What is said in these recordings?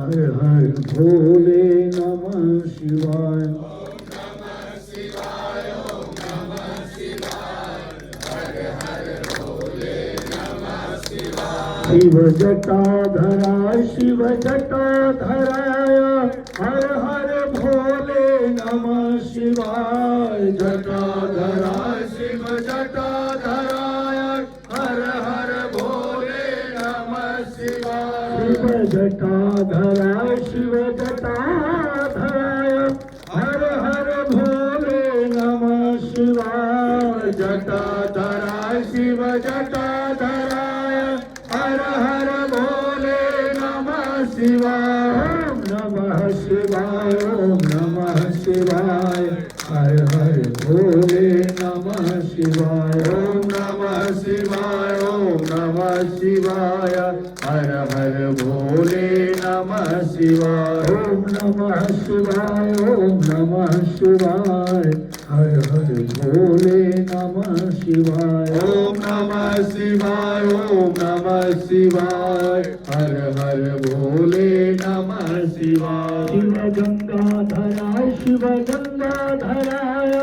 हर हर भोले नमः शिवाय। शिव जटाधरा शिव जटाधराय हर हर भोले नमः शिवाय। जटाधरा शिव जटाधराय हर हर भोले नमः शिवाय। शिव जटाधरा शिव जटाधराय हर हर भोले नमः शिवाय। जटाधरा शिव जटाधराय हर हर भोले नमः शिवाय। ओम नमः शिवाय ओम नमः शिवाय हर हर भोले नमः शिवाय। ओम नमः शिवाय ओम नमः शिवाय हर हर भोले नमः शिवाय। ओम नमः शिवाय ओम नमः शिवाय हर हर भोले नमः शिवाय। ओम नमः शिवाय ओम नमः शिवाय हर हर भोले नमः शिवाय। शिव गंगाधरा शिव गंगाधराय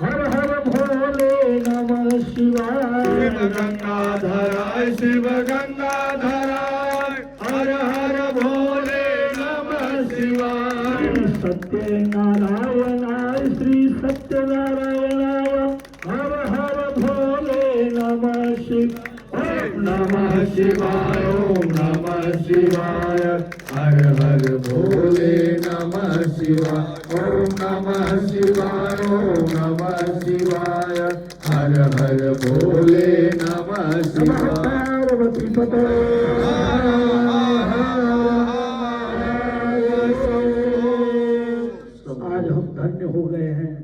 हर हर भोले नमः शिवाय। शिव गंगाधरा शिव गंगाधराय हर हर भोले नमः शिवाय। सत्यनारायणाय श्री सत्यनारायणाय हर हर भोले नमः शिवाय। ओम नमः शिवाय ओम नमः शिवाय हर हर भोले नमः शिवाय। ओम नमः शिवाय ओम नमः शिवाय हर हर भोले नमः शिवाय। पार्वती पते आज हम धन्य हो गए हैं।